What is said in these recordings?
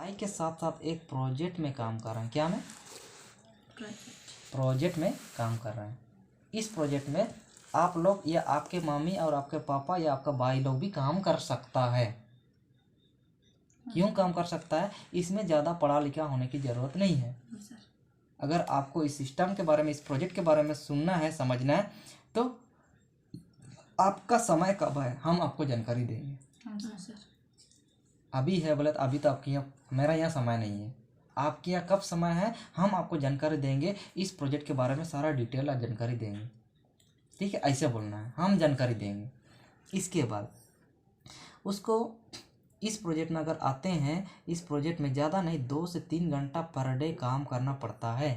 पढ़ाई के साथ साथ एक प्रोजेक्ट में काम कर रहे हैं। क्या में? प्रोजेक्ट में काम कर रहे हैं। इस प्रोजेक्ट में आप लोग या आपके मम्मी और आपके पापा या आपका भाई लोग भी काम कर सकता है। क्यों काम कर सकता है? इसमें ज़्यादा पढ़ा लिखा होने की ज़रूरत नहीं है। अगर आपको इस सिस्टम के बारे में, इस प्रोजेक्ट के बारे में सुनना है, समझना है, तो आपका समय कब है हम आपको जानकारी देंगे। अभी है बोले तो अभी तो आपके यहाँ, मेरा यहाँ समय नहीं है, आपके यहाँ कब समय है हम आपको जानकारी देंगे। इस प्रोजेक्ट के बारे में सारा डिटेल और जानकारी देंगे। ठीक है, ऐसे बोलना है, हम जानकारी देंगे। इसके बाद उसको इस प्रोजेक्ट में अगर आते हैं, इस प्रोजेक्ट में ज़्यादा नहीं 2 से 3 घंटा पर डे काम करना पड़ता है,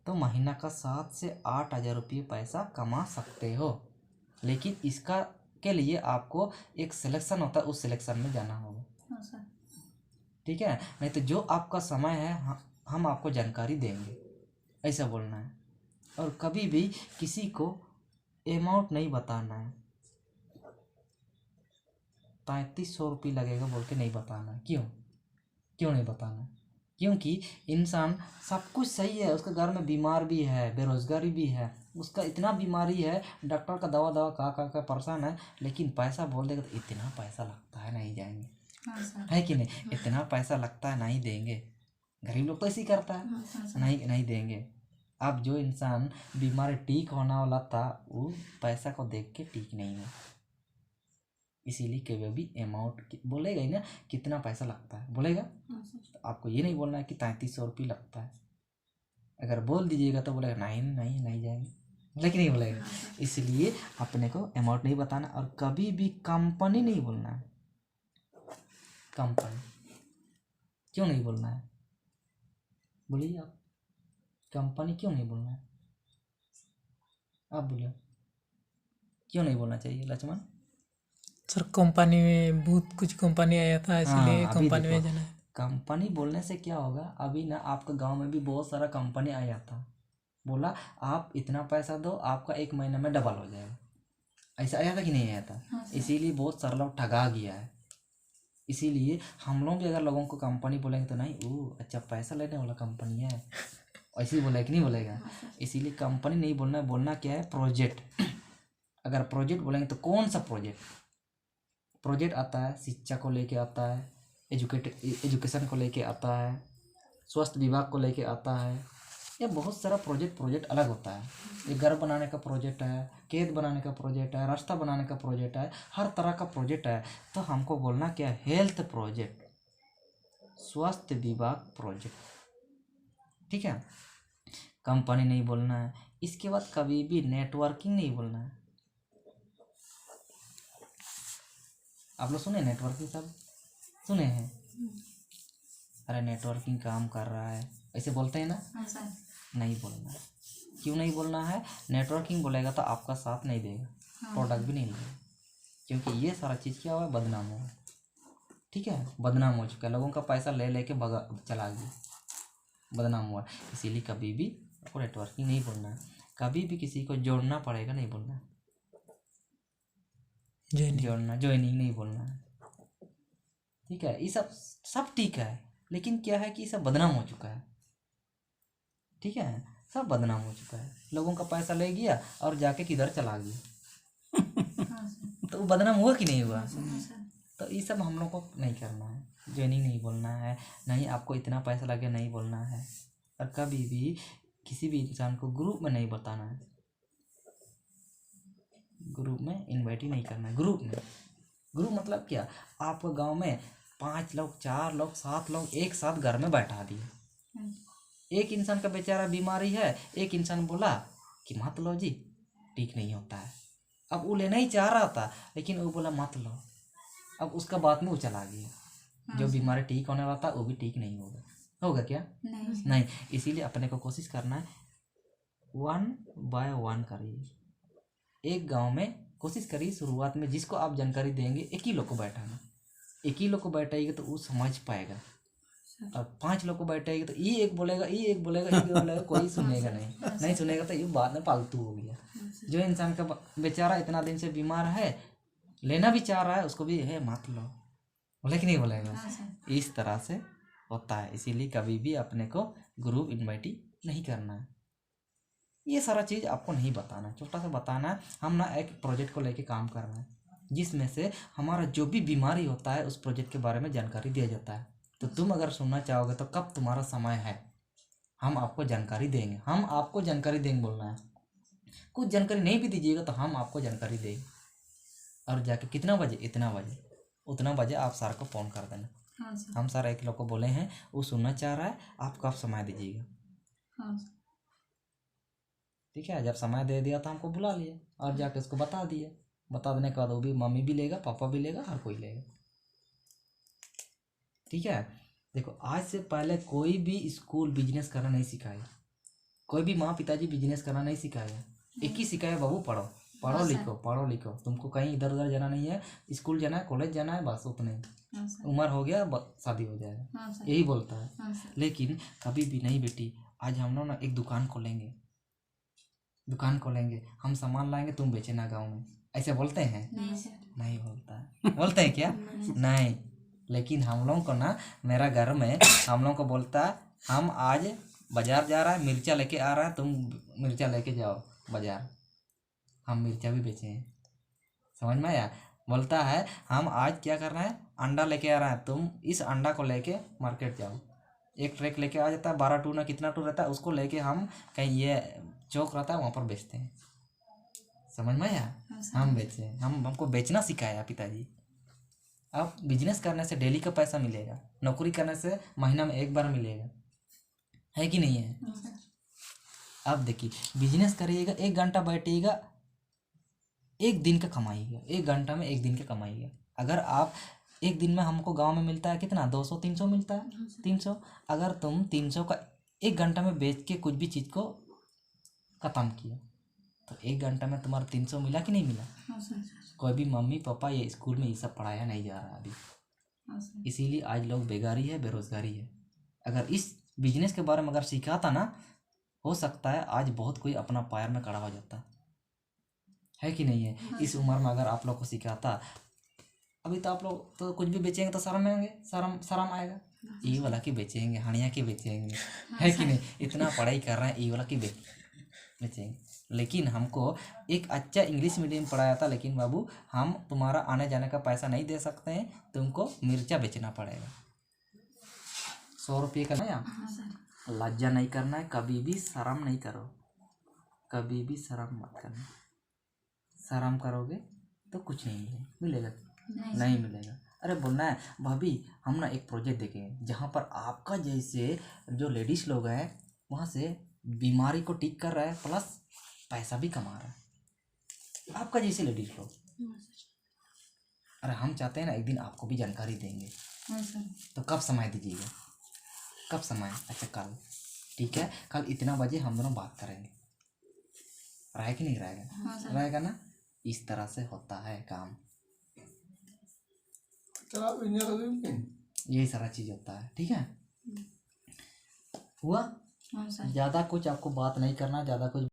तो महीना का 7 से 8 हज़ार रुपये पैसा कमा सकते हो। लेकिन इसका के लिए आपको एक सिलेक्शन होता है, उस सिलेक्शन में जाना होगा। ठीक है, नहीं तो जो आपका समय है हम आपको जानकारी देंगे, ऐसा बोलना है। और कभी भी किसी को अमाउंट नहीं बताना है। 3500 रुपये लगेगा बोल के नहीं बताना है। क्यों नहीं बताना है? क्योंकि इंसान सब कुछ सही है, उसके घर में बीमार भी है, बेरोजगारी भी है, उसका इतना बीमारी है, डॉक्टर का दवा का परेशान है, लेकिन पैसा बोल देगा तो इतना पैसा लगता है नहीं जाएंगे। है कि नहीं? इतना पैसा लगता है नहीं देंगे। गरीब लोग तो ऐसे ही करता है, नहीं देंगे। अब जो इंसान बीमारी ठीक होने वाला था वो पैसा को देख के ठीक नहीं है, इसीलिए कभी भी अमाउंट बोलेगा ही ना, कितना पैसा लगता है बोलेगा, तो आपको ये नहीं बोलना है कि 3300 रुपये लगता है। अगर बोल दीजिएगा तो बोलेगा नहीं जाएंगे, लेकिन नहीं बोलेगा। इसलिए अपने को अमाउंट नहीं बताना। और कभी भी कंपनी नहीं बोलना है। कंपनी क्यों नहीं बोलना है? बोलिए आप, कंपनी क्यों नहीं बोलना है? आप बोलिए, क्यों नहीं बोलना चाहिए लक्ष्मण? सर कंपनी में बहुत कुछ कंपनी आया था, इसलिए कंपनी में जाना है। कंपनी बोलने से क्या होगा? अभी ना आपका गांव में भी बहुत सारा कंपनी आया था, बोला आप इतना पैसा दो आपका 1 महीने में डबल हो जाएगा। ऐसा आया था कि नहीं आया था? इसीलिए बहुत सारा लोग ठगा गया है। इसीलिए हम लोग भी अगर लोगों को कंपनी बोलेंगे तो नहीं, वो अच्छा पैसा लेने वाला कंपनी है, ऐसे ही बोलेगा कि नहीं बोलेगा? इसीलिए कंपनी नहीं बोलना है, बोलना क्या है? प्रोजेक्ट। अगर प्रोजेक्ट बोलेंगे तो कौन सा प्रोजेक्ट आता है? शिक्षा को लेके आता है, एजुकेशन को लेके आता है, स्वास्थ्य विभाग को लेके आता है, या बहुत सारा प्रोजेक्ट अलग होता है। ये घर बनाने का प्रोजेक्ट है, खेत बनाने का प्रोजेक्ट है, रास्ता बनाने का प्रोजेक्ट है, हर तरह का प्रोजेक्ट है। तो हमको बोलना क्या है? हेल्थ प्रोजेक्ट, स्वास्थ्य विभाग प्रोजेक्ट। ठीक है, कंपनी नहीं बोलना है। इसके बाद कभी भी नेटवर्किंग नहीं बोलना है। आप लोग सुने नेटवर्किंग? सब सुने हैं? अरे नेटवर्किंग काम कर रहा है, ऐसे बोलते हैं ना? नहीं बोलना है। क्यों नहीं बोलना है? नेटवर्किंग बोलेगा तो आपका साथ नहीं देगा, प्रोडक्ट भी नहीं लेगा, क्योंकि ये सारा चीज़ क्या हुआ? बदनाम हुआ। ठीक है, बदनाम हो चुका है, लोगों का पैसा ले लेके चला गया, बदनाम हुआ। इसीलिए कभी भी आपको नेटवर्किंग नहीं बोलना है। कभी भी किसी को जोड़ना पड़ेगा नहीं बोलना है, ज्वाइनिंग नहीं बोलना है। ठीक है, ये सब ठीक है, लेकिन क्या है कि ये सब बदनाम हो चुका है। ठीक है, सब बदनाम हो चुका है, लोगों का पैसा ले गया और जाके किधर चला गया तो वो बदनाम हुआ कि नहीं हुआ? तो ये सब हम लोग को नहीं करना है। ज्वाइनिंग नहीं बोलना है, नहीं आपको इतना पैसा लगे नहीं बोलना है। और कभी भी किसी भी इंसान को ग्रुप में नहीं बताना है, ग्रुप में इन्वाइट ही नहीं करना है। ग्रुप मतलब क्या? आपको गांव में 5 लोग, 4 लोग, 7 लोग एक साथ घर में बैठा दिए। एक इंसान का बेचारा बीमारी है, एक इंसान बोला कि मत लो जी, ठीक नहीं होता है। अब वो लेना ही चाह रहा था, लेकिन वो बोला मत लो। अब उसका बात में वो चला गया। जो बीमारी ठीक होने वाला था वो भी ठीक नहीं होगा क्या? नहीं। इसीलिए अपने को कोशिश करना है 1 बाय 1 करिए। एक गांव में कोशिश करिए शुरुआत में, जिसको आप जानकारी देंगे एक ही लोग को बैठाना। एक ही लोग को बैठाएगा तो वो समझ पाएगा। और 5 लोग को बैठाएगा तो ये एक बोलेगा, कोई सुनेगा नहीं सुनेगा तो ये बाद में फालतू हो गया। जो इंसान का बेचारा इतना दिन से बीमार है, लेना भी चाह रहा है, उसको भी है मत लो, बोले कि नहीं बोलेगा? इस तरह से होता है, इसीलिए कभी भी अपने को ग्रुप इनवाइट नहीं करना है। ये सारा चीज़ आपको नहीं बताना है, छोटा सा बताना है। हम ना एक प्रोजेक्ट को लेके काम कर रहे हैं जिसमें से हमारा जो भी बीमारी होता है उस प्रोजेक्ट के बारे में जानकारी दिया जाता है। तो तुम अगर सुनना चाहोगे तो कब तुम्हारा समय है, हम आपको जानकारी देंगे, हम आपको जानकारी देंगे बोलना है। कुछ जानकारी नहीं भी दीजिएगा तो हम आपको जानकारी देंगे। और जाके कितना बजे, इतना बजे, उतना बजे आप सर को फ़ोन कर देना। हाँ सर। हम सर एक लोग को बोले हैं, वो सुनना चाह रहा है, आप कब समय दीजिएगा। हाँ सर। ठीक है, जब समय दे दिया तो हमको बुला लिया और जाके उसको बता दिया। बता देने के बाद वो भी, मम्मी भी लेगा, पापा भी लेगा, हर कोई लेगा। ठीक है, देखो आज से पहले कोई भी स्कूल बिजनेस करना नहीं सिखाया, कोई भी माँ पिताजी बिजनेस करना नहीं सिखाया। एक ही सिखाया, बाबू पढ़ो, पढ़ो हाँ सर। लिखो, पढ़ो लिखो, तुमको कहीं इधर उधर जाना नहीं है, स्कूल जाना है, कॉलेज जाना है, बस उतना ही। हाँ सर। उम्र हो गया, शादी हो जाएगा, हाँ सर। यही बोलता है। हाँ सर। लेकिन कभी भी नहीं बेटी, आज हम लोग ना एक दुकान खोलेंगे, दुकान खोलेंगे, हम सामान लाएंगे, तुम बेचना गाँव में, ऐसे बोलते हैं? नहीं सर। नहीं बोलता है। बोलते हैं क्या? नहीं। लेकिन हम लोग को ना, मेरा घर में हम लोग को बोलता है, हम आज बाजार जा रहा है, मिर्चा लेके आ रहा है, तुम मिर्चा लेके जाओ बाजार, हम मिर्चा भी बेचे हैं। समझ में आया? बोलता है हम आज क्या कर रहे हैं, अंडा लेके आ रहा है, तुम इस अंडा को लेके मार्केट जाओ। एक ट्रक लेके आ जाता है, 12 टू ना कितना टू रहता है, उसको लेके हम कहीं, ये चौक रहता है वहाँ पर बेचते हैं। समझ में आया? हाँ सर। हम बेचे, हमको बेचना सिखाया पिताजी। अब बिजनेस करने से डेली का पैसा मिलेगा, नौकरी करने से महीना में एक बार मिलेगा, है कि नहीं है? हाँ सर। अब देखिए, बिजनेस करिएगा, 1 घंटा बैठिएगा, 1 दिन का कमाइएगा, 1 घंटा में 1 दिन का कमाइएगा। अगर आप एक दिन में, हमको गांव में मिलता है कितना, 200-300 मिलता है, 300। अगर तुम 300 का 1 घंटा में बेच के कुछ भी चीज़ को ख़त्म किया तो 1 घंटा में तुम्हारा 300 मिला कि नहीं मिला? हाँ सर। कोई भी मम्मी पापा ये स्कूल में ये सब पढ़ाया नहीं जा रहा अभी, हाँ सर। इसीलिए आज लोग बेगारी है, बेरोजगारी है। अगर इस बिजनेस के बारे में अगर सिखाता ना, हो सकता है आज बहुत कोई अपना पैर में खड़ा हो जाता, है कि नहीं है? इस उम्र में अगर आप लोग को सिखाता, अभी तो आप लोग तो कुछ भी बेचेंगे तो शर्म आएंगे, शर्म आएगा, ये वाला की बेचेंगे, हणिया की बेचेंगे, है कि नहीं? इतना पढ़ाई कर रहे हैं, ये वाला की बेचेंगे। लेकिन हमको एक अच्छा इंग्लिश मीडियम पढ़ाया था, लेकिन बाबू हम तुम्हारा आने जाने का पैसा नहीं दे सकते हैं, तुमको मिर्चा बेचना पड़ेगा, 100 रुपये का। हाँ सर। लज्जा नहीं करना है, कभी भी शर्म नहीं करो, कभी भी शर्म मत करना। शर्म करोगे तो कुछ नहीं मिलेगा, नहीं मिलेगा। अरे बोलना है भाभी, हम ना एक प्रोजेक्ट देखें जहाँ पर आपका जैसे जो लेडीज़ लोग हैं वहाँ से बीमारी को ठीक कर रहा है, प्लस पैसा भी कमा रहा है, आपका जैसे लेडीज़ लोग। हाँ सर। अरे हम चाहते हैं ना एक दिन आपको भी जानकारी देंगे, हाँ सर। तो कब समय दीजिएगा? कब समय? अच्छा कल, ठीक है, कल इतना बजे हम दोनों बात करेंगे, रहेगा कि नहीं रहेगा? हाँ सर। रहेगा ना? इस तरह से होता है काम, यही सारा चीज़ होता है। ठीक है, हुआ? हाँ सर। ज़्यादा कुछ आपको बात नहीं करना, ज़्यादा कुछ